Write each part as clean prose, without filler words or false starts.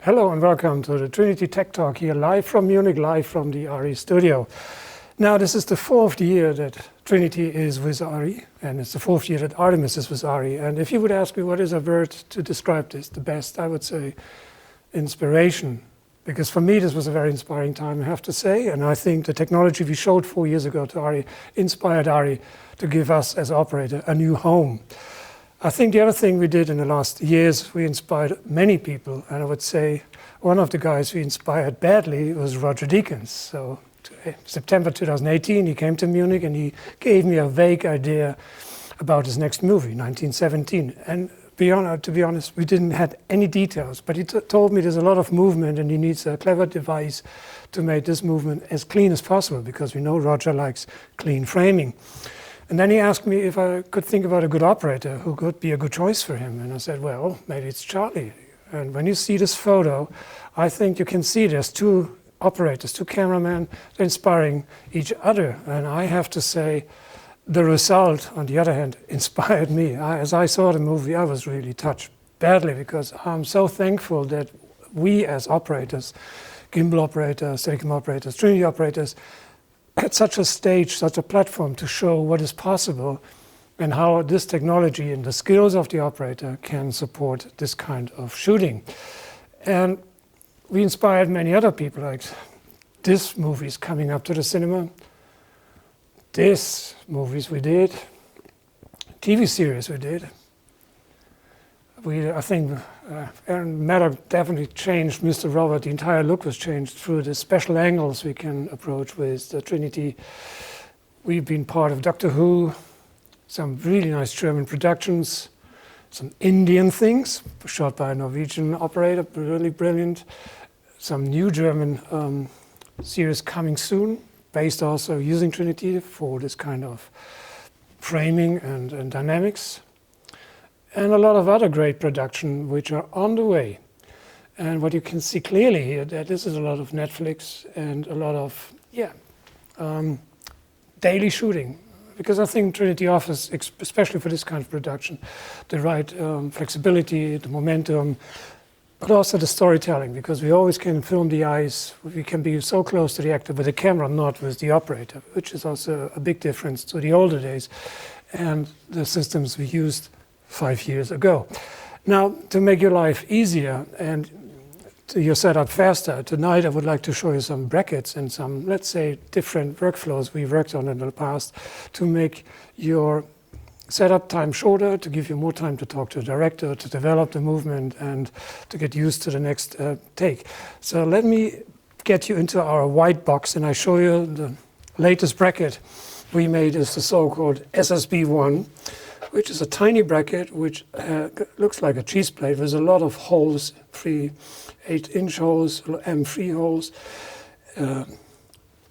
Hello and welcome to the Trinity Tech Talk here, live from Munich, live from the ARRI studio. Now, this is the fourth year that Trinity is with ARRI, and it's the fourth year that Artemis is with ARRI. And if you would ask me what is a word to describe this, the best, I would say inspiration. Because for me, this was a very inspiring time, I have to say. And I think the technology we showed 4 years ago to ARRI inspired ARRI to give us, as operator, a new home. I think the other thing we did in the last years, we inspired many people. And I would say one of the guys we inspired badly was Roger Deakins. So September 2018, he came to Munich and he gave me a vague idea about his next movie, 1917. And to be honest, we didn't have any details, but he told me there's a lot of movement and he needs a clever device to make this movement as clean as possible, because we know Roger likes clean framing. And then he asked me if I could think about a good operator who could be a good choice for him. And I said, well, maybe it's Charlie. And when you see this photo, I think you can see there's two operators, two cameramen, they're inspiring each other. And I have to say, the result, on the other hand, inspired me. As I saw the movie, I was really touched badly, because I'm so thankful that we as operators, gimbal operators, Steadicam operators, Trinity operators, at such a stage, such a platform to show what is possible and how this technology and the skills of the operator can support this kind of shooting. And we inspired many other people, like this movie's coming up to the cinema, this movies we did, TV series we did. I think Aaron Matter definitely changed Mr. Robert. The entire look was changed through the special angles we can approach with the Trinity. We've been part of Doctor Who, some really nice German productions, some Indian things shot by a Norwegian operator, really brilliant. Some new German series coming soon, based also using Trinity for this kind of framing and dynamics. And a lot of other great production which are on the way. And what you can see clearly here, that this is a lot of Netflix and a lot of daily shooting. Because I think Trinity offers, especially for this kind of production, the right flexibility, the momentum, but also the storytelling, because we always can film the eyes. We can be so close to the actor with the camera, not with the operator, which is also a big difference to the older days and the systems we used 5 years ago. Now, to make your life easier and your setup faster, tonight I would like to show you some brackets and some, let's say, different workflows we worked on in the past to make your setup time shorter, to give you more time to talk to the director, to develop the movement, and to get used to the next take. So let me get you into our white box and I show you the latest bracket we made. Is the so-called SSB1, which is a tiny bracket which looks like a cheese plate with a lot of holes, 8-inch holes, M3 holes,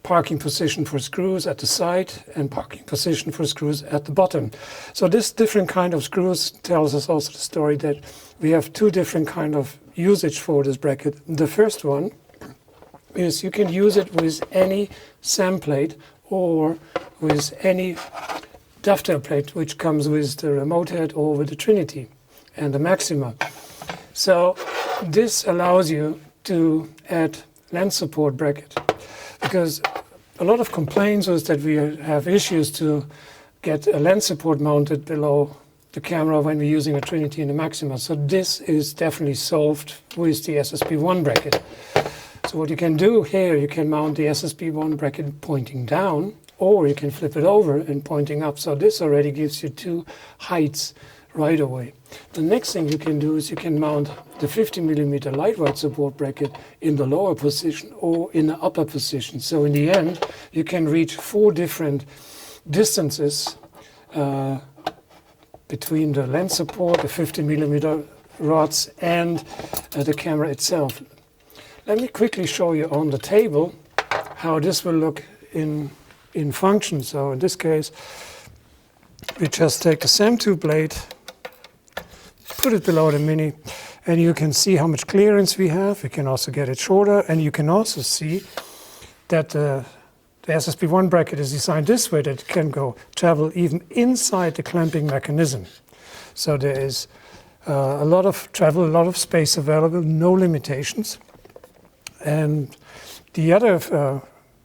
parking position for screws at the side and parking position for screws at the bottom. So this different kind of screws tells us also the story that we have two different kind of usage for this bracket. The first one is you can use it with any SAM plate or with any dovetail plate which comes with the remote head or with the Trinity and the Maxima. So this allows you to add lens support bracket, because a lot of complaints was that we have issues to get a lens support mounted below the camera when we're using a Trinity and a Maxima. So this is definitely solved with the SSB1 bracket. So what you can do here, you can mount the SSB1 bracket pointing down, or you can flip it over and pointing up. So this already gives you two heights right away. The next thing you can do is you can mount the 50mm light wide support bracket in the lower position or in the upper position. So in the end, you can reach 4 different distances between the lens support, the 50mm rods, and the camera itself. Let me quickly show you on the table how this will look in function. So in this case, we just take the SAM2 blade, put it below the Mini, and you can see how much clearance we have. We can also get it shorter, and you can also see that the SSB1 bracket is designed this way that it can travel even inside the clamping mechanism. So there is A lot of travel, a lot of space available, no limitations. And the other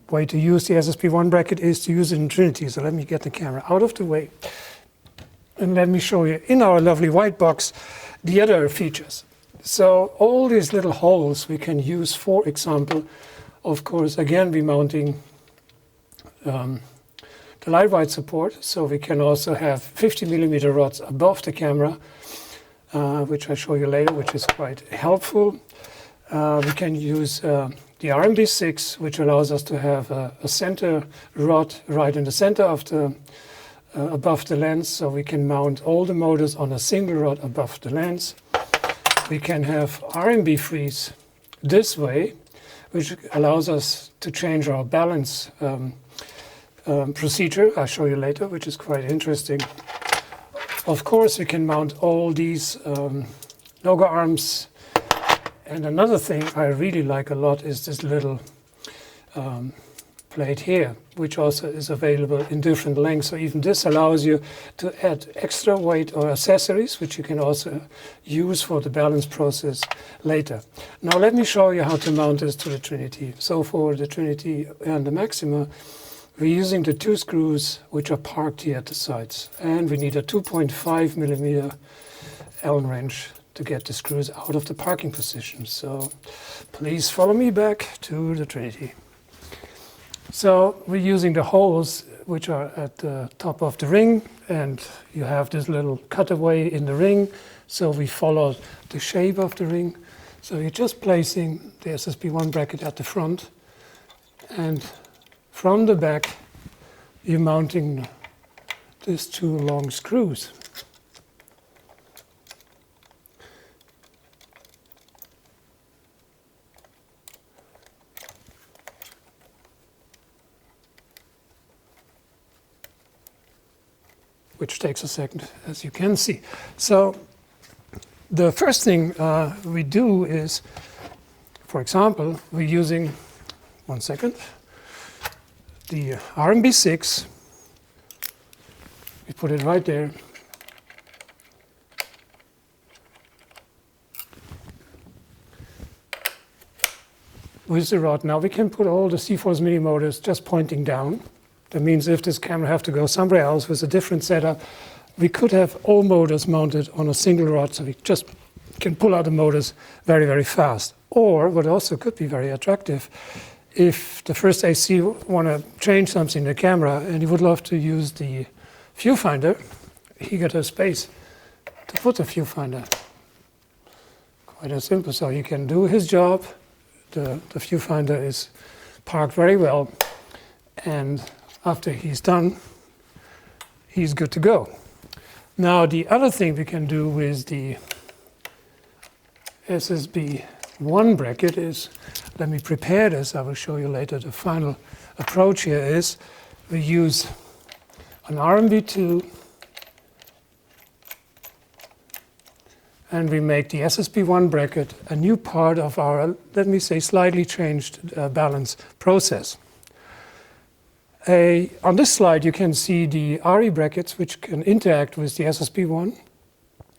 way to use the SSP1 bracket is to use it in Trinity. So let me get the camera out of the way. And let me show you in our lovely white box the other features. So all these little holes we can use, for example, of course, again, we're mounting the light-wide support. So we can also have 50mm rods above the camera, which I'll show you later, which is quite helpful. We can use the RMB6, which allows us to have a center rod right in the center of the above the lens, so we can mount all the motors on a single rod above the lens. We can have RMB freeze this way, which allows us to change our balance procedure. I'll show you later, which is quite interesting. Of course, we can mount all these Noga arms. And another thing I really like a lot is this little plate here, which also is available in different lengths. So even this allows you to add extra weight or accessories, which you can also use for the balance process later. Now let me show you how to mount this to the Trinity. So for the Trinity and the Maxima, we're using the two screws which are parked here at the sides. And we need a 2.5mm Allen wrench to get the screws out of the parking position. So please follow me back to the Trinity. So we're using the holes which are at the top of the ring, and you have this little cutaway in the ring. So we follow the shape of the ring. So you're just placing the SSP1 bracket at the front, and from the back you're mounting these two long screws. Which takes a second, as you can see. So the first thing we do is, for example, we're using, one second, the RMB6. We put it right there. With the rod. Now we can put all the C-Force mini motors just pointing down. That means if this camera have to go somewhere else with a different setup, we could have all motors mounted on a single rod, so we just can pull out the motors very, very fast. Or what also could be very attractive, if the first AC want to change something in the camera and he would love to use the viewfinder, he got a space to put the viewfinder. Quite as simple. So he can do his job. The viewfinder is parked very well, and after he's done, he's good to go. Now the other thing we can do with the SSP1 bracket is, let me prepare this, I will show you later. The final approach here is we use an RMB2 and we make the SSP1 bracket a new part of our, let me say, slightly changed balance process. On this slide, you can see the ARRI brackets, which can interact with the SSP1.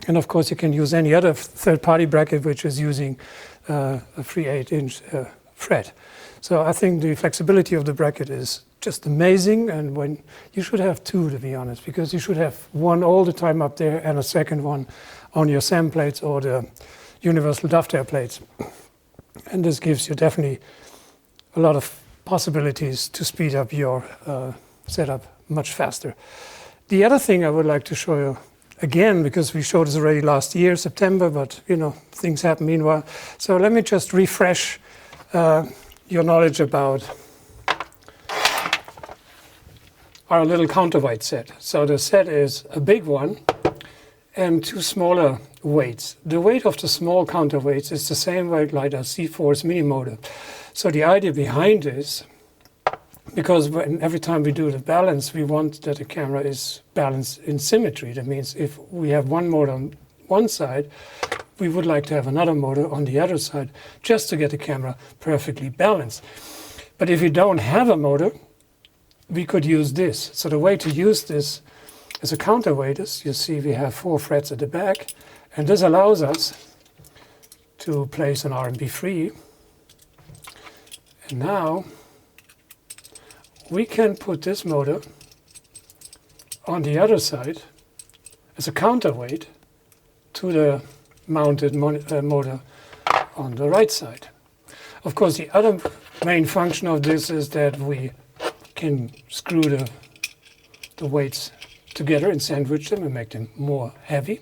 And of course, you can use any other third-party bracket, which is using a free 8-inch thread. So I think the flexibility of the bracket is just amazing. And when you should have two, to be honest, because you should have one all the time up there and a second one on your SAM plates or the universal dovetail plates. And this gives you definitely a lot of possibilities to speed up your setup much faster. The other thing I would like to show you again, because we showed this already last year, September, but you know, things happen meanwhile. So let me just refresh your knowledge about our little counterweight set. So the set is a big one and two smaller weights. The weight of the small counterweights is the same weight like a C-Force mini motor. So the idea behind this, because every time we do the balance, we want that the camera is balanced in symmetry. That means if we have one motor on one side, we would like to have another motor on the other side, just to get the camera perfectly balanced. But if you don't have a motor, we could use this. So the way to use this as a counterweight is, you see we have 4 frets at the back, And this allows us to place an R&B free. And now we can put this motor on the other side as a counterweight to the mounted motor on the right side. Of course, the other main function of this is that we can screw the weights together and sandwich them and make them more heavy.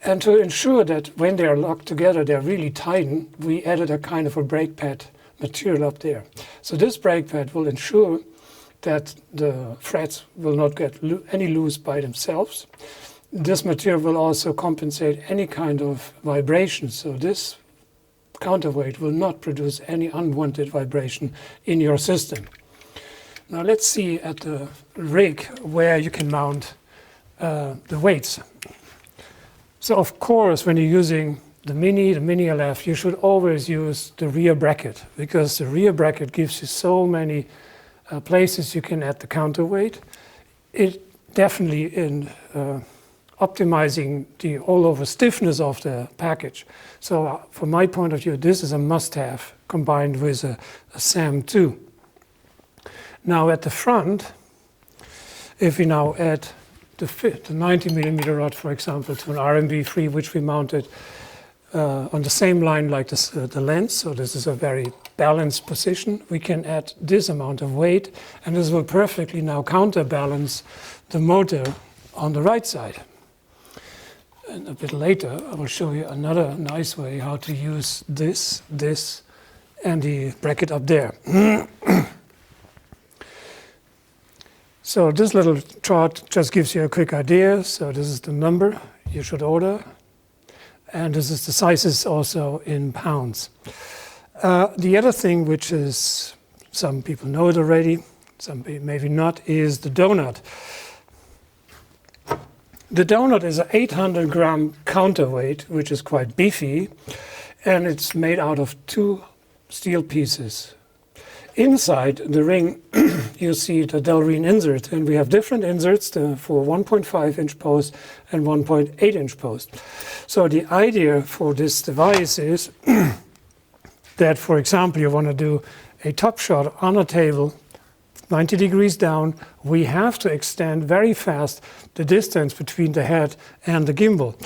And to ensure that when they are locked together, they're really tightened, we added a kind of a brake pad material up there. So this brake pad will ensure that the frets will not get any loose by themselves. This material will also compensate any kind of vibration. So this counterweight will not produce any unwanted vibration in your system. Now let's see at the rig where you can mount the weights. So of course, when you're using the Mini LF, you should always use the rear bracket, because the rear bracket gives you so many places you can add the counterweight. It definitely in optimizing the all-over stiffness of the package. So from my point of view, this is a must-have combined with a SAM 2. Now at the front, if we now add the 90mm rod, for example, to an R&B free, which we mounted on the same line like this, the lens, so this is a very balanced position, we can add this amount of weight, and this will perfectly now counterbalance the motor on the right side. And a bit later, I will show you another nice way how to use this, and the bracket up there. So this little chart just gives you a quick idea. So this is the number you should order. And this is the sizes also in pounds. The other thing, which is, some people know it already, some maybe not, is the donut. The donut is an 800-gram counterweight, which is quite beefy, and it's made out of 2 steel pieces. Inside the ring, you see the Delrin insert, and we have different inserts for 1.5-inch post and 1.8-inch post. So the idea for this device is that, for example, you want to do a top shot on a table, 90 degrees down, we have to extend very fast the distance between the head and the gimbal.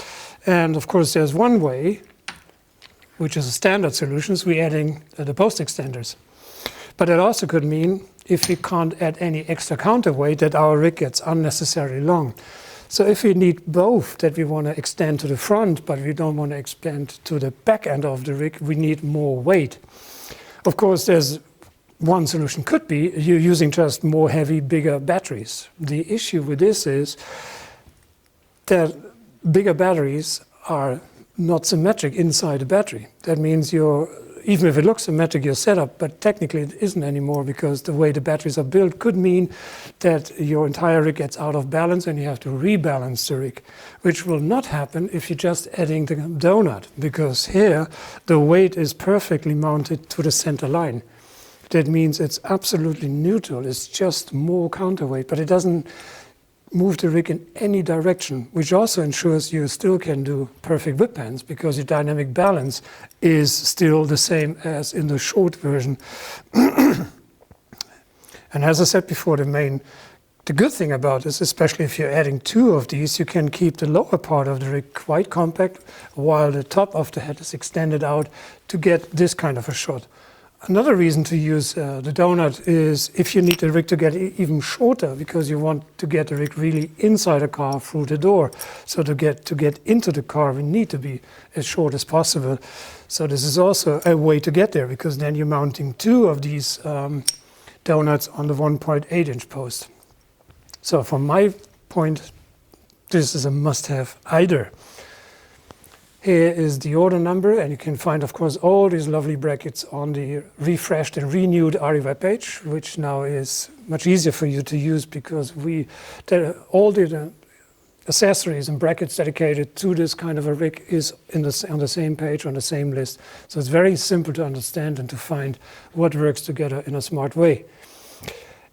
And of course, there's one way, which is a standard solution, so we're adding the post extenders. But it also could mean, if we can't add any extra counterweight, that our rig gets unnecessarily long. So if we need both, that we want to extend to the front, but we don't want to expand to the back end of the rig, we need more weight. Of course, there's one solution could be you're using just more heavy, bigger batteries. The issue with this is that bigger batteries are not symmetric inside the battery. That means even if it looks symmetric, your setup, but technically it isn't anymore, because the way the batteries are built could mean that your entire rig gets out of balance and you have to rebalance the rig, which will not happen if you're just adding the donut, because here the weight is perfectly mounted to the center line. That means it's absolutely neutral. It's just more counterweight, but it doesn't move the rig in any direction, which also ensures you still can do perfect whip pans, because your dynamic balance is still the same as in the short version. And as I said before, the good thing about this, especially if you're adding 2 of these, you can keep the lower part of the rig quite compact, while the top of the head is extended out to get this kind of a shot. Another reason to use the donut is if you need the rig to get even shorter, because you want to get the rig really inside the car through the door. So to get into the car, we need to be as short as possible. So this is also a way to get there, because then you're mounting 2 of these donuts on the 1.8-inch post. So from my point, this is a must-have either. Here is the order number, and you can find, of course, all these lovely brackets on the refreshed and renewed ARRI webpage, which now is much easier for you to use, because all the accessories and brackets dedicated to this kind of a rig is on the same page, on the same list. So it's very simple to understand and to find what works together in a smart way.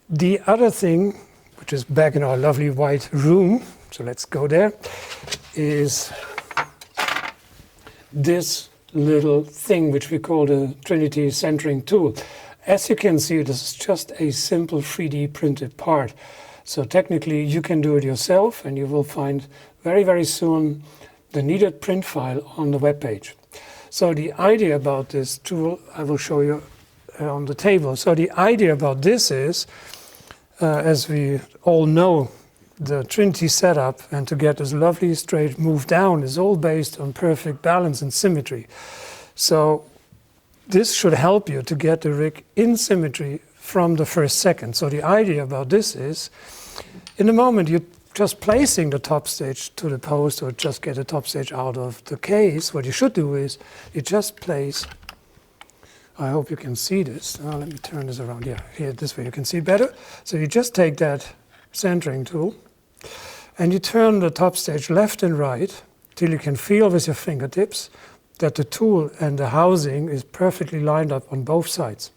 The other thing, which is back in our lovely white room, so let's go there, is this little thing which we call the Trinity centering tool. As you can see, this is just a simple 3D printed part. So technically you can do it yourself, and you will find very, very soon the needed print file on the web page. So the idea about this tool, I will show you on the table. So the idea about this is, as we all know, the Trinity setup, and to get this lovely straight move down, is all based on perfect balance and symmetry. So this should help you to get the rig in symmetry from the first second. So the idea about this is, in the moment you're just placing the top stage to the post, or just get the top stage out of the case, what you should do is you just place, I hope you can see this. Let me turn this around. Yeah, here, this way you can see better. So you just take that centering tool and you turn the top stage left and right till you can feel with your fingertips that the tool and the housing is perfectly lined up on both sides.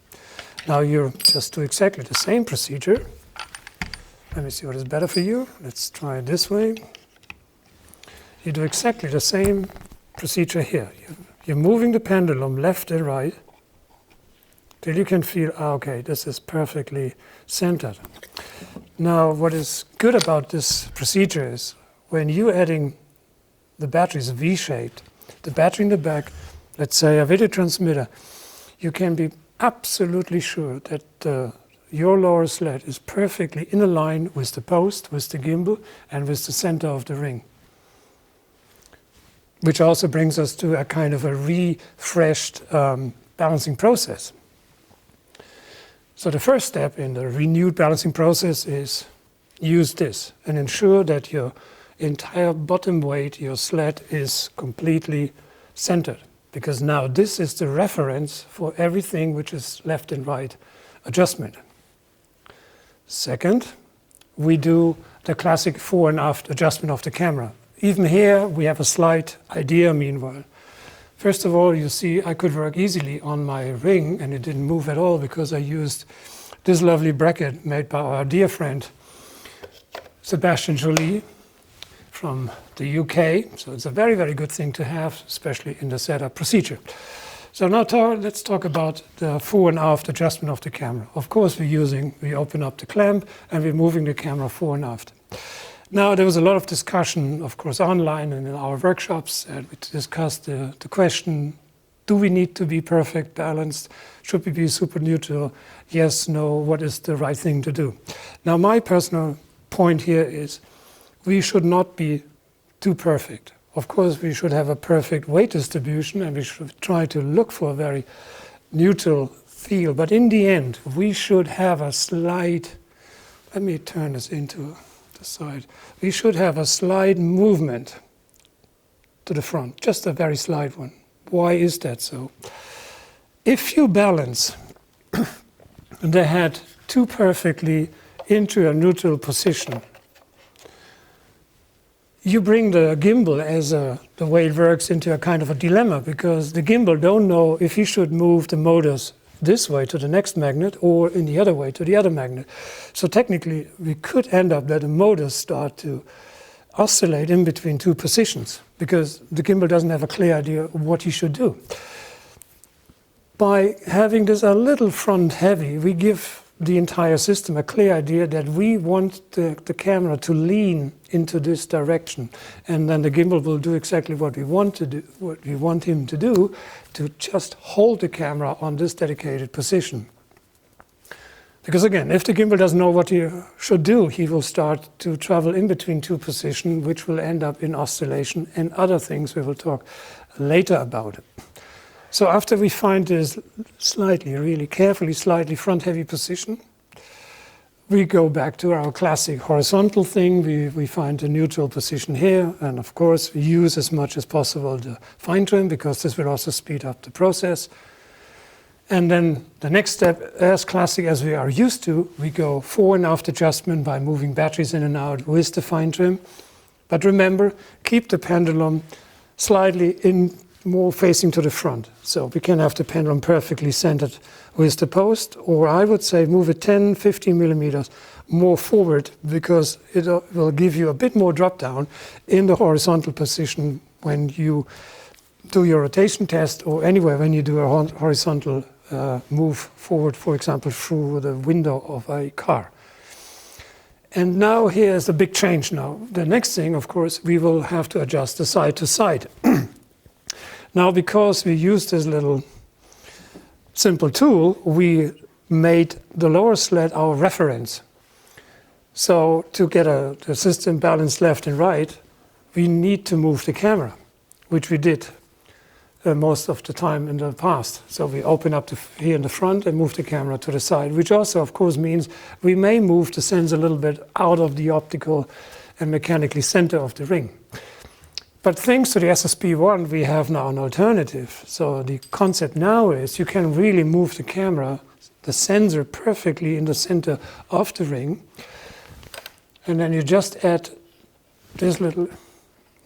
Now you just do exactly the same procedure. Let me see what is better for you. Let's try it this way. You do exactly the same procedure here. You're moving the pendulum left and right till you can feel, okay, this is perfectly centered. Now, what is good about this procedure is when you're adding the batteries V-shaped, the battery in the back, let's say a video transmitter, you can be absolutely sure that your lower sled is perfectly in a line with the post, with the gimbal, and with the center of the ring. Which also brings us to a kind of a refreshed balancing process. So the first step in the renewed balancing process is use this and ensure that your entire bottom weight, your sled, is completely centered. Because now this is the reference for everything which is left and right adjustment. Second, we do the classic fore and aft adjustment of the camera. Even here we have a slight idea meanwhile. First of all, you see I could work easily on my ring and it didn't move at all because I used this lovely bracket made by our dear friend Sebastian Joly from the UK. So it's a very, very good thing to have, especially in the setup procedure. So now let's talk about the fore and aft adjustment of the camera. Of course we open up the clamp and we're moving the camera fore and aft. Now there was a lot of discussion, of course, online and in our workshops, and we discussed the question, do we need to be perfect balanced? Should we be super neutral? Yes, no, what is the right thing to do? Now my personal point here is we should not be too perfect. Of course, we should have a perfect weight distribution and we should try to look for a very neutral feel. But in the end, we should have a slight, let me turn this into the side. We should have a slight movement to the front, just a very slight one. Why is that so? If you balance the head too perfectly into a neutral position, you bring the gimbal, as the way it works, into a kind of a dilemma, because the gimbal don't know if he should move the motors this way to the next magnet or in the other way to the other magnet. So technically we could end up that the motors start to oscillate in between two positions because the gimbal doesn't have a clear idea of what he should do. By having this a little front heavy, we give the entire system a clear idea that we want the camera to lean into this direction, and then the gimbal will do exactly what we want to do, what we want him to do, to just hold the camera on this dedicated position. Because again, if the gimbal doesn't know what he should do, he will start to travel in between two positions, which will end up in oscillation and other things we will talk later about it. So after we find this slightly, really carefully, slightly front-heavy position, we go back to our classic horizontal thing. We find a neutral position here, and of course we use as much as possible the fine trim, because this will also speed up the process. And then the next step, as classic as we are used to, we go fore and aft adjustment by moving batteries in and out with the fine trim. But remember, keep the pendulum slightly in, more facing to the front. So we can have the pendulum perfectly centered with the post, or I would say move it 10, 15 millimeters more forward, because it will give you a bit more drop down in the horizontal position when you do your rotation test, or anywhere when you do a horizontal move forward, for example, through the window of a car. And now here's the big change now. The next thing, of course, we will have to adjust the side to side. Now, because we use this little simple tool, we made the lower slat our reference. So to get the system balanced left and right, we need to move the camera, which we did most of the time in the past. So we open up here in the front and move the camera to the side, which also, of course, means we may move the sensor a little bit out of the optical and mechanically center of the ring. But thanks to the SSP1, we have now an alternative. So the concept now is you can really move the camera, the sensor, perfectly in the center of the ring. And then you just add this little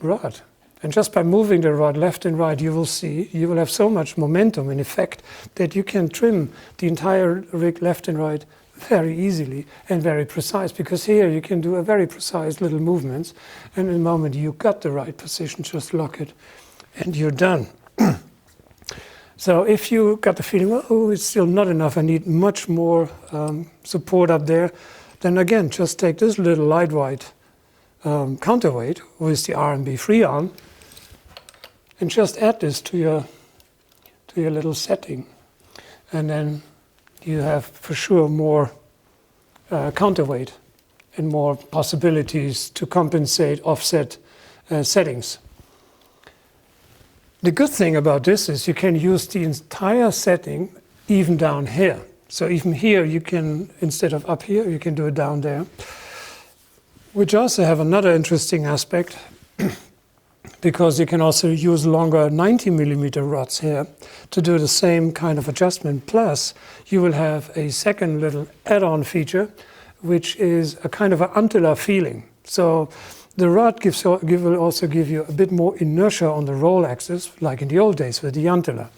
rod. And just by moving the rod left and right, you will see, you will have so much momentum in effect that you can trim the entire rig left and right very easily and very precise, because here you can do a very precise little movements, and in the moment you got the right position, just lock it and you're done. So if you got the feeling, well, oh, it's still not enough, I need much more support up there, then again, just take this little lightweight counterweight with the R&B free on and just add this to your little setting, and then you have for sure more counterweight and more possibilities to compensate offset settings. The good thing about this is you can use the entire setting even down here. So even here you can, instead of up here, you can do it down there, which also have another interesting aspect because you can also use longer 90mm rods here to do the same kind of adjustment. Plus, you will have a second little add-on feature, which is a kind of an Untitled feeling. So the rod will also give you a bit more inertia on the roll axis, like in the old days with the Untitled.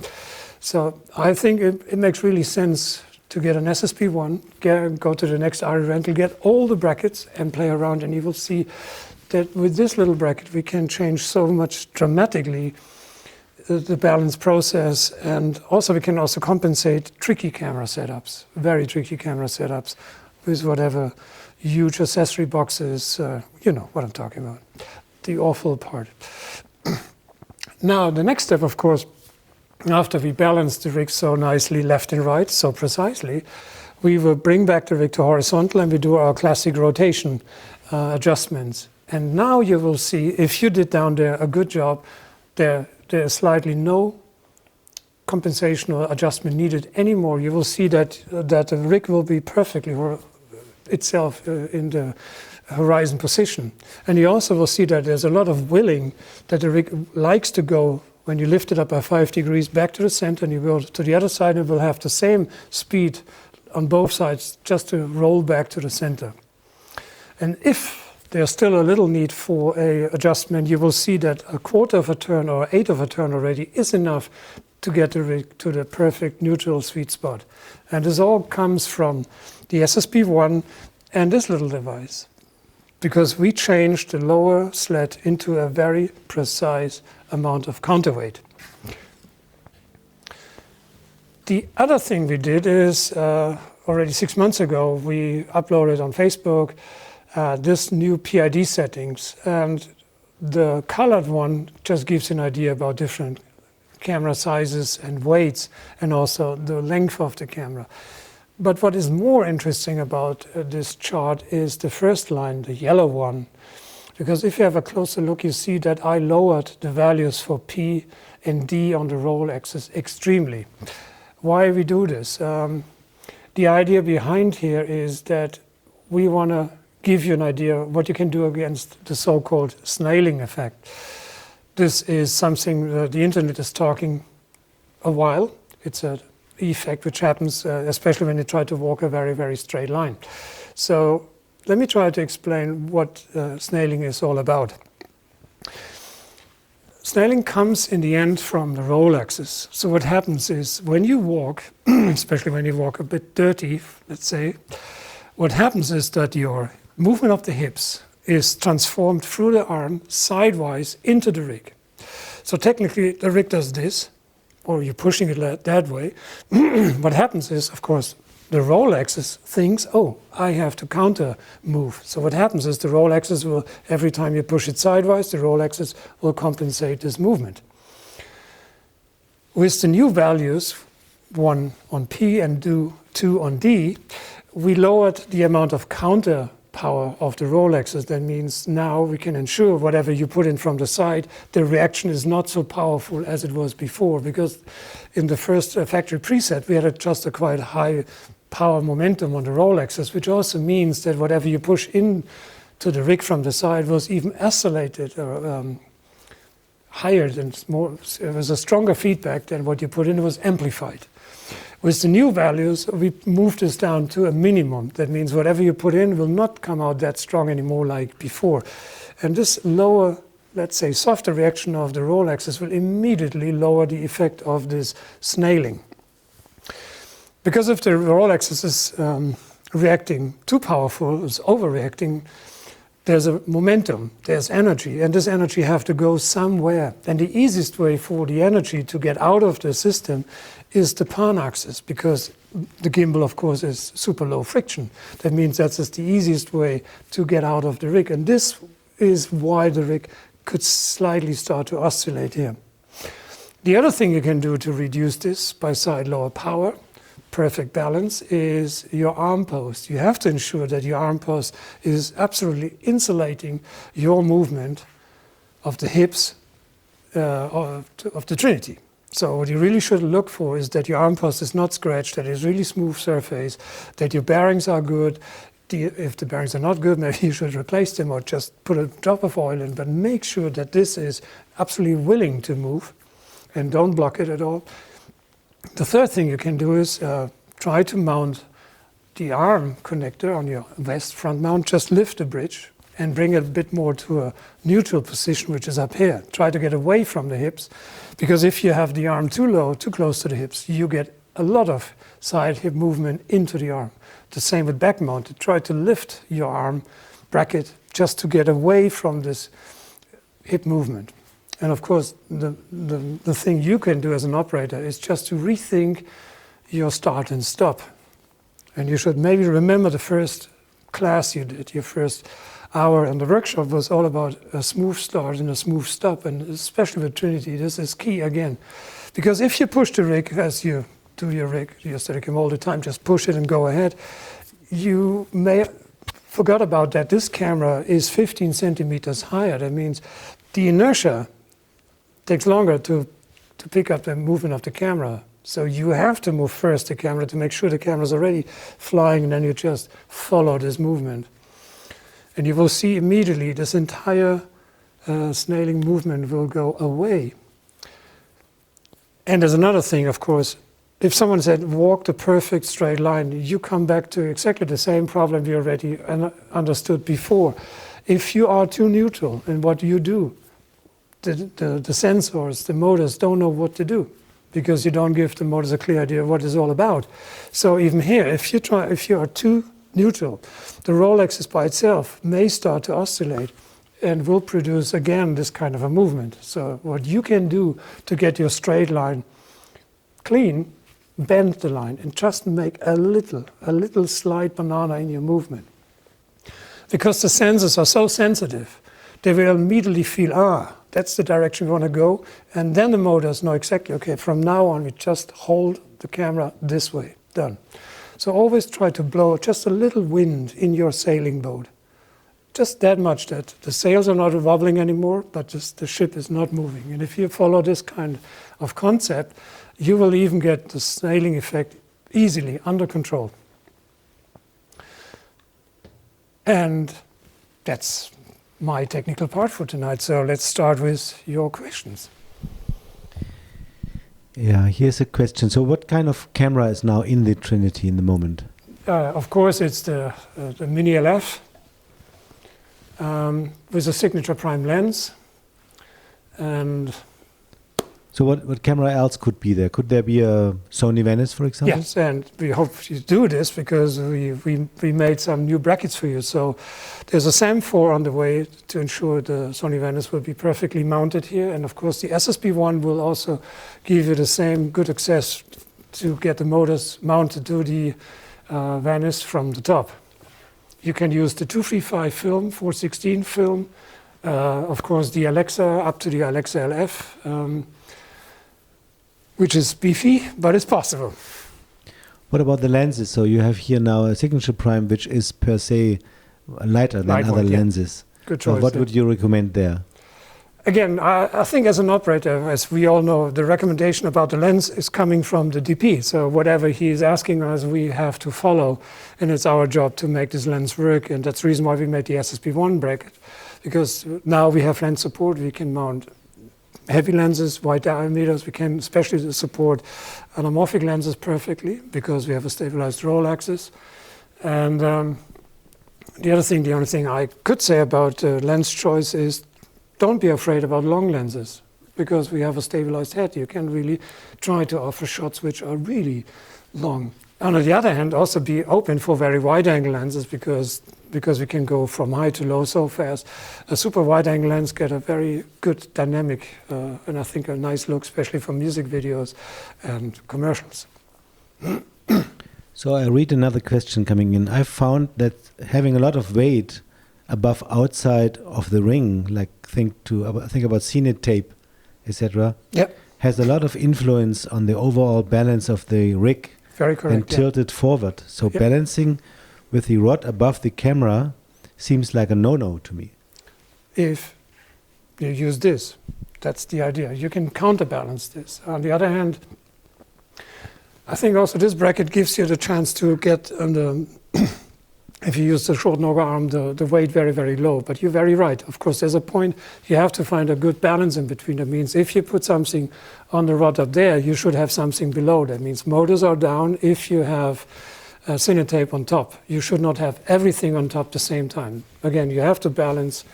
So I think it makes really sense to get an SSP1, go to the next ARRI rental, get all the brackets and play around, and you will see that with this little bracket we can change so much dramatically the balance process, and also we can also compensate tricky camera setups, very tricky camera setups, with whatever huge accessory boxes, you know what I'm talking about, the awful part. Now the next step, of course, after we balance the rig so nicely left and right, so precisely, we will bring back the rig to horizontal and we do our classic rotation adjustments. And now you will see, if you did down there a good job, there's slightly no compensation or adjustment needed anymore. You will see that the rig will be perfectly itself in the horizon position. And you also will see that there's a lot of willing that the rig likes to go when you lift it up by 5 degrees back to the center, and you go to the other side, and it will have the same speed on both sides just to roll back to the center. And if there's still a little need for a adjustment, you will see that a quarter of a turn or 1/8 of a turn already is enough to get the rig to the perfect neutral sweet spot. And this all comes from the SSP1 and this little device, because we changed the lower slat into a very precise amount of counterweight. The other thing we did is, already 6 months ago, we uploaded on Facebook this new PID settings, and the colored one just gives an idea about different camera sizes and weights, and also the length of the camera. But what is more interesting about this chart is the first line, the yellow one, because if you have a closer look, you see that I lowered the values for P and D on the roll axis extremely. Why we do this? The idea behind here is that we want to give you an idea of what you can do against the so-called snailing effect. This is something that the internet is talking a while. It's an effect which happens especially when you try to walk a very, very straight line. So let me try to explain what snailing is all about. Snailing comes in the end from the roll axis. So what happens is when you walk, especially when you walk a bit dirty, let's say, what happens is that your movement of the hips is transformed through the arm sidewise into the rig. So technically the rig does this, or you're pushing it that way. What happens is, of course, the roll axis thinks, oh, I have to counter move. So what happens is the roll axis will, every time you push it sideways, the roll axis will compensate this movement. With the new values, 1 on P and 2 on D, we lowered the amount of counter power of the roll axis. That means now we can ensure whatever you put in from the side, the reaction is not so powerful as it was before, because in the first factory preset we had just a quite high power momentum on the roll axis, which also means that whatever you push in to the rig from the side was even oscillated or higher than more. It was a stronger feedback than what you put in. It was amplified. With the new values, we moved this down to a minimum. That means whatever you put in will not come out that strong anymore like before. And this lower, let's say, softer reaction of the roll axis will immediately lower the effect of this snailing. Because if the roll axis is reacting too powerful, it's overreacting, there's a momentum, there's energy, and this energy have to go somewhere. And the easiest way for the energy to get out of the system is the pan axis, because the gimbal, of course, is super low friction. That means that's just the easiest way to get out of the rig. And this is why the rig could slightly start to oscillate here. The other thing you can do to reduce this by side lower power, perfect balance, is your arm post. You have to ensure that your arm post is absolutely insulating your movement of the hips of the Trinity. So what you really should look for is that your arm post is not scratched, that it's really smooth surface, that your bearings are good. If the bearings are not good, maybe you should replace them or just put a drop of oil in, but make sure that this is absolutely willing to move and don't block it at all. The third thing you can do is try to mount the arm connector on your vest front mount. Just lift the bridge and bring it a bit more to a neutral position, which is up here. Try to get away from the hips, because if you have the arm too low, too close to the hips, you get a lot of side hip movement into the arm. The same with back mounted. Try to lift your arm bracket just to get away from this hip movement. And of course, the thing you can do as an operator is just to rethink your start and stop. And you should maybe remember the first class you did, your first hour in the workshop was all about a smooth start and a smooth stop. And especially with Trinity, this is key again. Because if you push the rig, as you do your rig, your Steadicam all the time, just push it and go ahead, you may forgot about that this camera is 15 centimeters higher. That means the inertia takes longer to pick up the movement of the camera. So you have to move first the camera to make sure the camera is already flying, and then you just follow this movement. And you will see immediately this entire snailing movement will go away. And there's another thing, of course. If someone said, walk the perfect straight line, you come back to exactly the same problem we already understood before. If you are too neutral in what you do, the sensors, the motors don't know what to do, because you don't give the motors a clear idea of what it's all about. So even here, if you are too neutral, the roll axis by itself may start to oscillate and will produce again this kind of a movement. So what you can do to get your straight line clean, bend the line and just make a little slight banana in your movement. Because the sensors are so sensitive, they will immediately feel, that's the direction we want to go. And then the motors know exactly, okay, from now on we just hold the camera this way, done. So always try to blow just a little wind in your sailing boat. Just that much that the sails are not wobbling anymore, but just the ship is not moving. And if you follow this kind of concept, you will even get the snailing effect easily under control. And that's my technical part for tonight. So let's start with your questions. Yeah, here's a question. So what kind of camera is now in the Trinity in the moment? Of course, it's the Mini LF with a signature prime lens. And So what camera else could be there? Could there be a Sony Venice, for example? Yes, and we hope you do this because we made some new brackets for you. So there's a SAM4 on the way to ensure the Sony Venice will be perfectly mounted here. And of course the SSB1 will also give you the same good access to get the motors mounted to the Venice from the top. You can use the 235 film, 416 film, of course the Alexa up to the Alexa LF, which is beefy, but it's possible. What about the lenses? So you have here now a signature prime, which is per se lighter than other lenses. Good choice. So what would you recommend there? Again, I think as an operator, as we all know, the recommendation about the lens is coming from the DP. So whatever he is asking us, we have to follow. And it's our job to make this lens work. And that's the reason why we made the SSB1 bracket. Because now we have lens support, we can mount heavy lenses, wide diameters. We can especially support anamorphic lenses perfectly because we have a stabilized roll axis. And the only thing I could say about lens choice is don't be afraid about long lenses because we have a stabilized head. You can really try to offer shots which are really long. And on the other hand, also be open for very wide angle lenses because we can go from high to low so fast. A super wide angle lens get a very good dynamic and I think a nice look, especially for music videos and commercials. So I read another question coming in. I found that having a lot of weight above outside of the ring, like think about CNET tape, etc., has a lot of influence on the overall balance of the rig. Very correct. And tilted forward. So balancing with the rod above the camera seems like a no-no to me. If you use this, that's the idea. You can counterbalance this. On the other hand, I think also this bracket gives you the chance to get on the if you use the short Norga arm, the weight very, very low. But you're very right. Of course, there's a point you have to find a good balance in between. That means if you put something on the rod up there, you should have something below. That means motors are down if you have CNET tape on top. You should not have everything on top at the same time. Again, you have to balance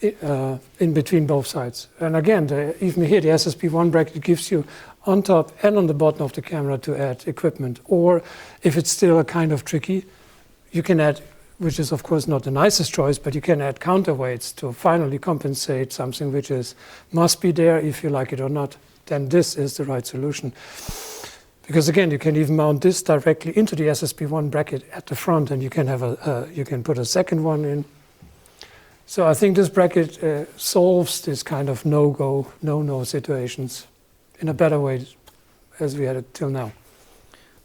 in between both sides. And again, even here, the SSB1 bracket gives you on top and on the bottom of the camera to add equipment. Or if it's still a kind of tricky, you can add, which is of course not the nicest choice, but you can add counterweights to finally compensate something which must be there if you like it or not. Then this is the right solution. Because again, you can even mount this directly into the SSB1 bracket at the front, and you can have you can put a second one in. So I think this bracket solves this kind of no-go, no-no situations in a better way as we had it till now.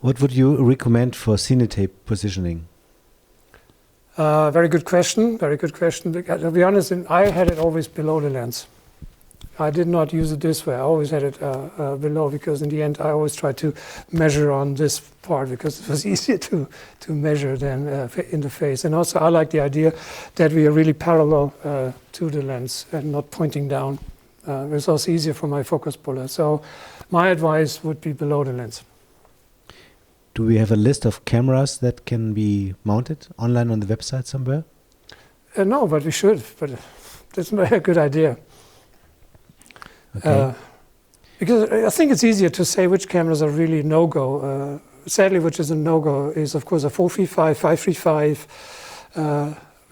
What would you recommend for CNET tape positioning? Very good question. Very good question. To be honest, I had it always below the lens. I did not use it this way. I always had it below because in the end I always tried to measure on this part because it was easier to measure than in the face. And also I like the idea that we are really parallel to the lens and not pointing down. It's also easier for my focus puller. So my advice would be below the lens. Do we have a list of cameras that can be mounted online on the website somewhere? No, but we should. But that's a good idea. Okay. Because I think it's easier to say which cameras are really no-go. Sadly, which is a no-go is, of course, a 435, 535.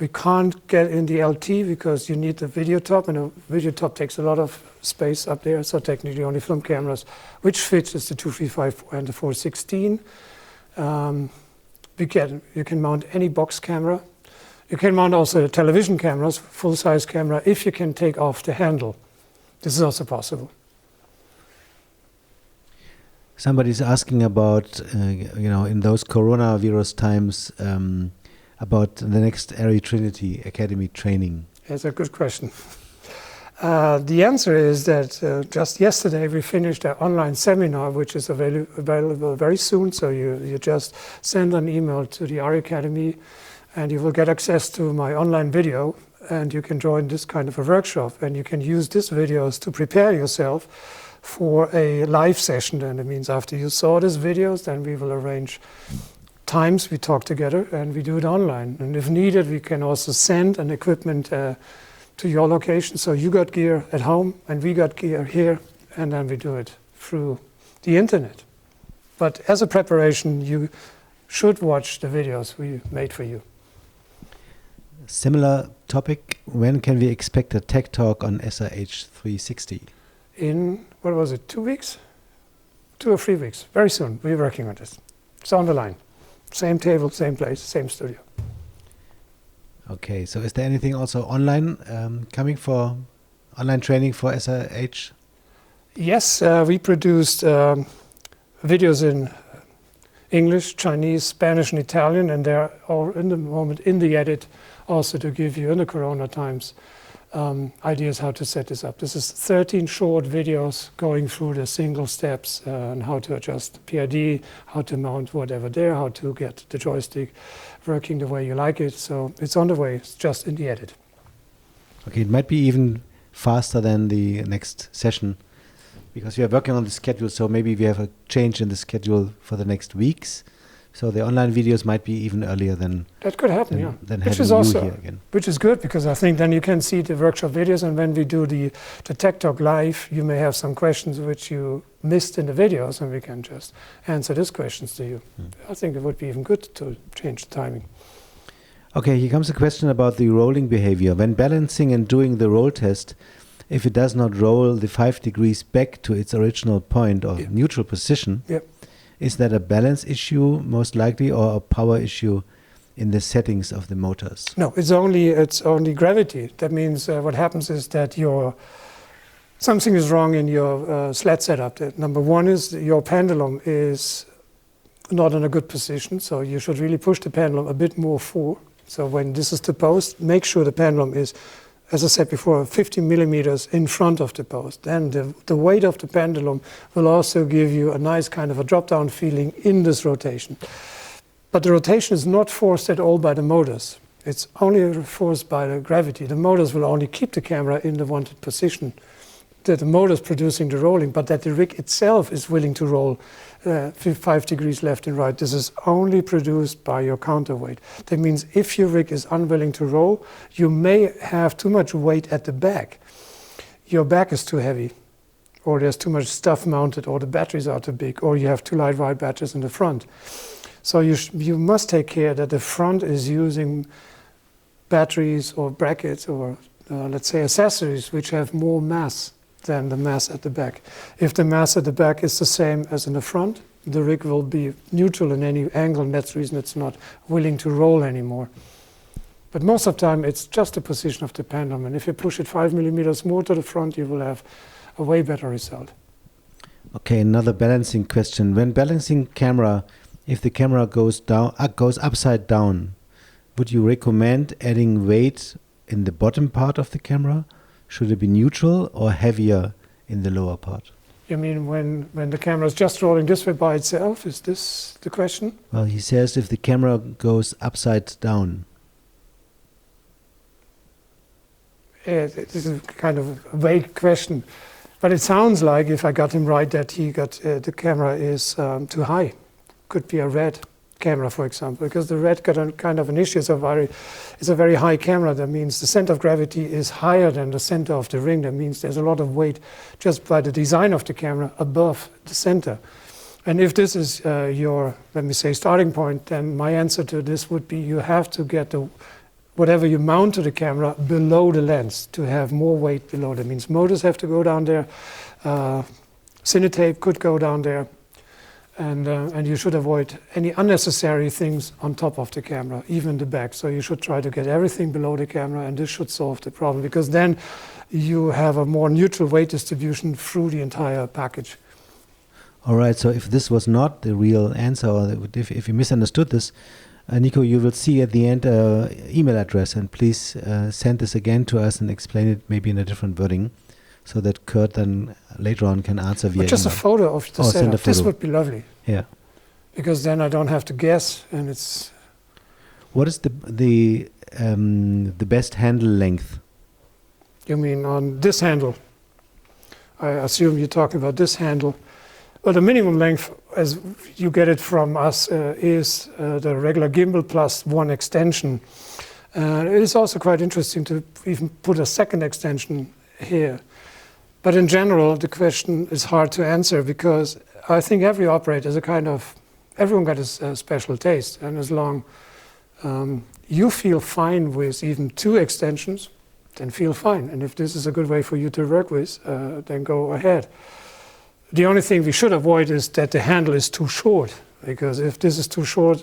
We can't get in the LT because you need the video top, and a video top takes a lot of space up there. So technically, only film cameras, which fits is the 235 and the 416. You can mount any box camera. You can mount also television cameras, full-size camera, if you can take off the handle. This is also possible. Somebody's asking about, in those coronavirus times, about the next ARRI Trinity Academy training. That's a good question. The answer is that just yesterday we finished our online seminar, which is available very soon. So you just send an email to the ARRI Academy and you will get access to my online video, and you can join this kind of a workshop, and you can use these videos to prepare yourself for a live session. Then it means after you saw these videos, then we will arrange times we talk together and we do it online. And if needed, we can also send an equipment to your location. So you got gear at home and we got gear here, and then we do it through the internet. But as a preparation, you should watch the videos we made for you. Similar topic, when can we expect a tech talk on SRH 360? In, what was it, 2 weeks? 2 or 3 weeks, very soon. We're working on this. It's on the line. Same table, same place, same studio. Okay, so is there anything also online coming for online training for SRH? Yes, we produced videos in English, Chinese, Spanish, and Italian, and they're all in the moment in the edit, also to give you in the Corona times ideas how to set this up. This is 13 short videos going through the single steps and how to adjust PID, how to mount whatever there, how to get the joystick working the way you like it. So it's on the way, it's just in the edit. Okay, it might be even faster than the next session because we are working on the schedule, so maybe we have a change in the schedule for the next weeks. So the online videos might be even earlier than that could happen, yeah. Than which having is also you here again. Which is good because I think then you can see the workshop videos, and when we do the Tech Talk live, you may have some questions which you missed in the videos, and we can just answer these questions to you. I think it would be even good to change the timing. Okay, here comes a question about the rolling behavior. When balancing and doing the roll test, if it does not roll the 5 degrees back to its original point or neutral position, is that a balance issue most likely or a power issue in the settings of the motors? No, it's only gravity. That means what happens is that something is wrong in your sled setup. Number one is your pendulum is not in a good position, so you should really push the pendulum a bit more forward. So when this is the post, make sure the pendulum is, as I said before, 50 millimeters in front of the post. Then the weight of the pendulum will also give you a nice kind of a drop-down feeling in this rotation. But the rotation is not forced at all by the motors. It's only forced by the gravity. The motors will only keep the camera in the wanted position. That the motor is producing the rolling, but that the rig itself is willing to roll 5 degrees left and right. This is only produced by your counterweight. That means if your rig is unwilling to roll, you may have too much weight at the back. Your back is too heavy, or there's too much stuff mounted, or the batteries are too big, or you have too light wide batteries in the front. So you must take care that the front is using batteries or brackets or let's say accessories which have more mass than the mass at the back. If the mass at the back is the same as in the front, the rig will be neutral in any angle, and that's the reason it's not willing to roll anymore. But most of the time it's just the position of the pendulum, and if you push it 5 millimeters more to the front, you will have a way better result. Okay, another balancing question. When balancing camera, if the camera goes upside down, would you recommend adding weight in the bottom part of the camera? Should it be neutral or heavier in the lower part? You mean when the camera is just rolling this way by itself? Is this the question? Well, he says if the camera goes upside down. This is kind of a vague question. But it sounds like, if I got him right, that he got the camera is too high. Could be a red camera, for example, because the red got a kind of an issue. It's a very high camera. That means the center of gravity is higher than the center of the ring. That means there's a lot of weight just by the design of the camera above the center. And if this is your, let me say, starting point, then my answer to this would be you have to get whatever you mount to the camera below the lens to have more weight below. That means motors have to go down there, Cinetape could go down there, and you should avoid any unnecessary things on top of the camera, even the back. So you should try to get everything below the camera, and this should solve the problem, because then you have a more neutral weight distribution through the entire package. All right, so if this was not the real answer, or if you misunderstood this, Nico, you will see at the end email address, and please send this again to us and explain it maybe in a different wording, so that Curt then later on can answer via just email. A photo of the setup. This would be lovely. Yeah. Because then I don't have to guess, and it's. What is the best handle length? You mean on this handle? I assume you're talking about this handle. Well, the minimum length, as you get it from us, is the regular gimbal plus one extension. It is also quite interesting to even put a second extension here. But in general, the question is hard to answer because I think every operator is everyone got a special taste. And as long you feel fine with even 2 extensions, then feel fine. And if this is a good way for you to work with, then go ahead. The only thing we should avoid is that the handle is too short, because if this is too short,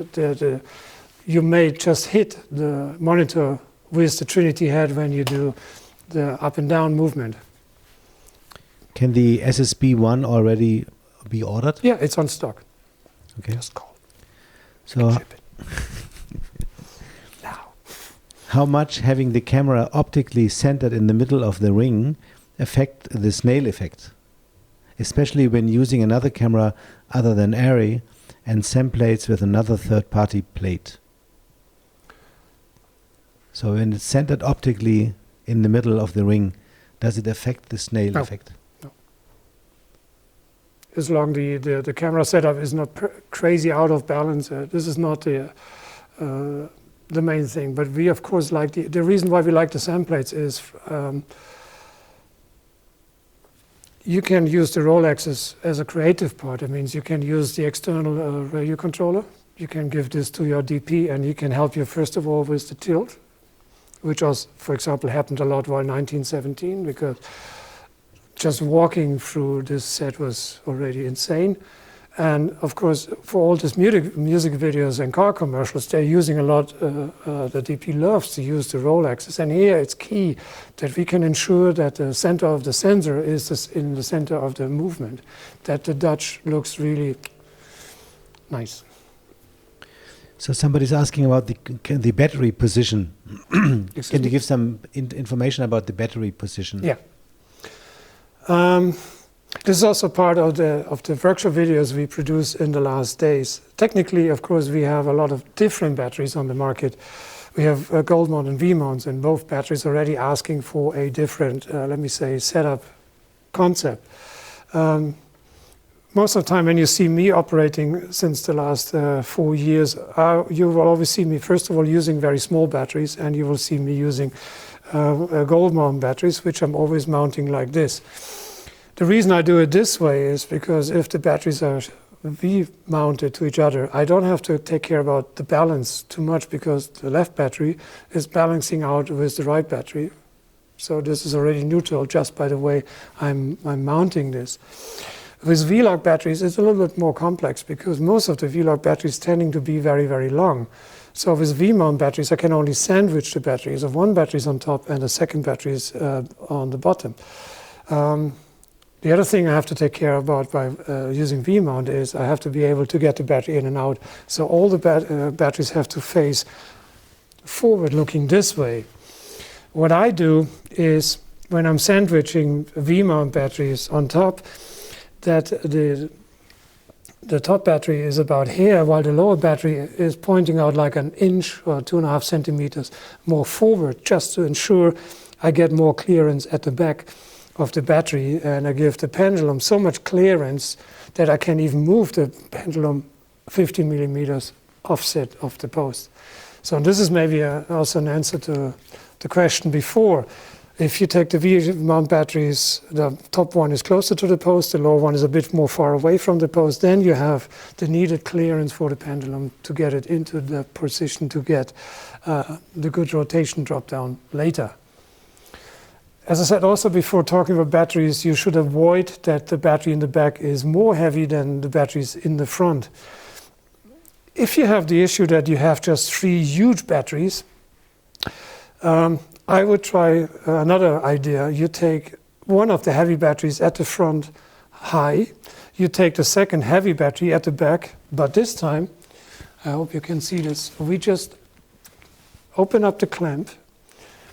you may just hit the monitor with the Trinity head when you do the up and down movement. Can the SSB1 already be ordered? Yeah, it's on stock. Okay. Just call. So, Ship it. Now. How much having the camera optically centered in the middle of the ring affect the snail effect? Especially when using another camera other than ARRI and SEM plates with another third-party plate. So when it's centered optically in the middle of the ring, does it affect the snail effect? No. As long as the camera setup is not crazy out of balance, this is not the main thing. But we, of course, like the reason why we like the SEM plates is you can use the roll axis as a creative part. It means you can use the external radio controller. You can give this to your DP, and he can help you, first of all, with the tilt, which was, for example, happened a lot while 1917, because just walking through this set was already insane. And of course, for all these music videos and car commercials, they're using a lot, the DP loves to use the roll axis. And here it's key that we can ensure that the center of the sensor is in the center of the movement, that the Dutch looks really nice. So somebody's asking about the battery position. Can you give some information about the battery position? Yeah. This is also part of the workshop videos we produce in the last days. Technically, of course, we have a lot of different batteries on the market. We have gold mount and V mounts, and both batteries already asking for a different, let me say, setup concept. Most of the time when you see me operating since the last 4 years, you will always see me, first of all, using very small batteries, and you will see me using gold mount batteries, which I'm always mounting like this. The reason I do it this way is because if the batteries are V-mounted to each other, I don't have to take care about the balance too much, because the left battery is balancing out with the right battery. So this is already neutral just by the way I'm mounting this. With V-lock batteries, it's a little bit more complex, because most of the V-lock batteries tending to be very, very long. So with V-mount batteries, I can only sandwich the batteries. If one battery is on top and the second battery is on the bottom. The other thing I have to take care about by using V-mount is I have to be able to get the battery in and out. So all the batteries have to face forward looking this way. What I do is, when I'm sandwiching V-mount batteries on top, that the top battery is about here, while the lower battery is pointing out like an inch or 2.5 centimeters more forward, just to ensure I get more clearance at the back of the battery, and I give the pendulum so much clearance that I can even move the pendulum 15 millimeters offset of the post. So this is maybe also an answer to the question before. If you take the V-mount batteries, the top one is closer to the post, the lower one is a bit more far away from the post, then you have the needed clearance for the pendulum to get it into the position to get the good rotation drop down later. As I said also before, talking about batteries, you should avoid that the battery in the back is more heavy than the batteries in the front. If you have the issue that you have just 3 huge batteries, I would try another idea. You take one of the heavy batteries at the front high, you take the second heavy battery at the back, but this time, I hope you can see this, we just open up the clamp,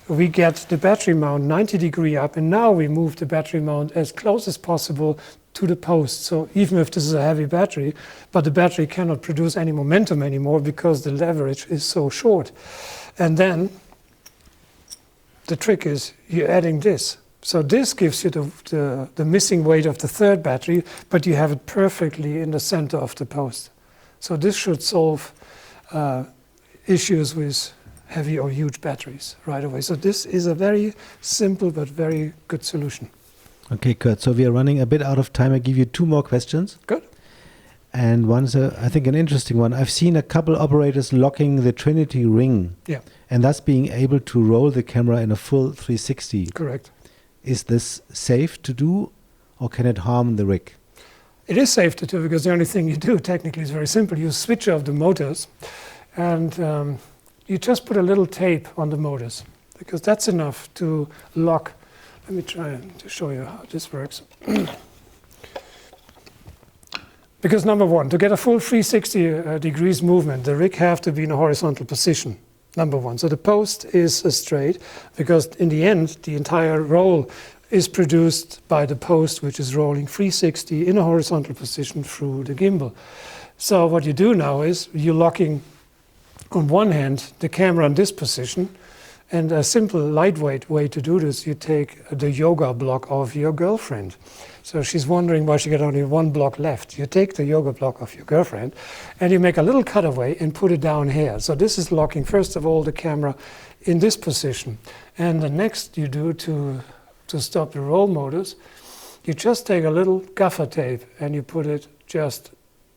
we get the battery mount 90 degrees up, and now we move the battery mount as close as possible to the post. So even if this is a heavy battery, but the battery cannot produce any momentum anymore because the leverage is so short. And then the trick is you're adding this. So this gives you the missing weight of the third battery, but you have it perfectly in the center of the post. So this should solve issues with heavy or huge batteries right away. So this is a very simple but very good solution. Okay, Curt. So we are running a bit out of time. I give you 2 more questions. Good. And one's, I think, an interesting one. I've seen a couple operators locking the Trinity ring, and thus being able to roll the camera in a full 360. Correct. Is this safe to do, or can it harm the rig? It is safe to do, because the only thing you do technically is very simple. You switch off the motors, and you just put a little tape on the motors, because that's enough to lock. Let me try to show you how this works. Because number one, to get a full 360 degrees movement, the rig have to be in a horizontal position, number one. So the post is straight, because in the end, the entire roll is produced by the post, which is rolling 360 in a horizontal position through the gimbal. So what you do now is you're locking, on one hand, the camera in this position, and a simple, lightweight way to do this, you take the yoga block of your girlfriend. So she's wondering why she got only 1 block left. You take the yoga block of your girlfriend, and you make a little cutaway and put it down here. So this is locking, first of all, the camera in this position. And the next you do to stop the roll motors, you just take a little gaffer tape and you put it just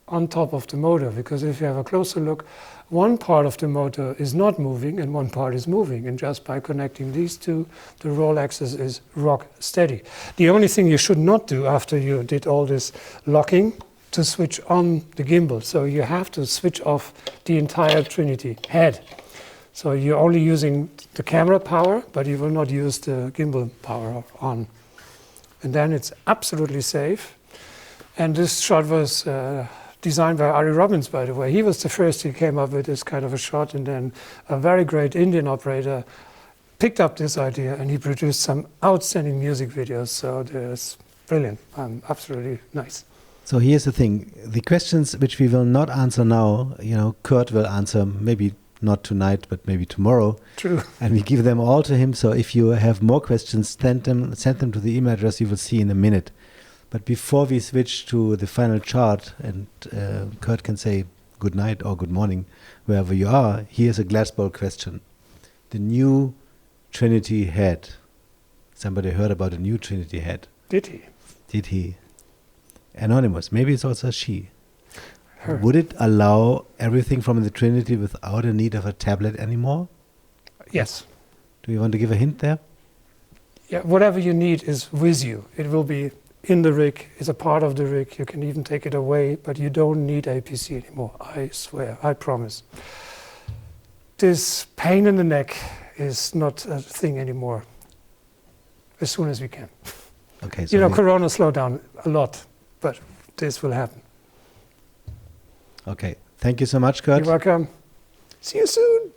on top of the motor, because if you have a closer look, one part of the motor is not moving and one part is moving, and just by connecting these two, the roll axis is rock steady. The only thing you should not do after you did all this locking, to switch on the gimbal. So you have to switch off the entire Trinity head. So you're only using the camera power, but you will not use the gimbal power on. And then it's absolutely safe. And this shot was designed by ARRI Robbins, by the way. He was the first who came up with this kind of a shot, and then a very great Indian operator picked up this idea, and he produced some outstanding music videos. So it's brilliant. Absolutely nice. So here's the thing. The questions which we will not answer now, Curt will answer, maybe not tonight, but maybe tomorrow. True. And we give them all to him. So if you have more questions, send them to the email address you will see in a minute. But before we switch to the final chart, and Curt can say good night or good morning, wherever you are, here's a glass bowl question. The new Trinity head. Somebody heard about a new Trinity head. Did he? Did he? Anonymous. Maybe it's also she. Her. Would it allow everything from the Trinity without a need of a tablet anymore? Yes. Do you want to give a hint there? Yeah, whatever you need is with you. It will be in the rig, is a part of the rig. You can even take it away, but you don't need APC anymore. I swear, I promise. This pain in the neck is not a thing anymore. As soon as we can. Okay. So Corona slowed down a lot, but this will happen. Okay. Thank you so much, Curt. You're welcome. See you soon.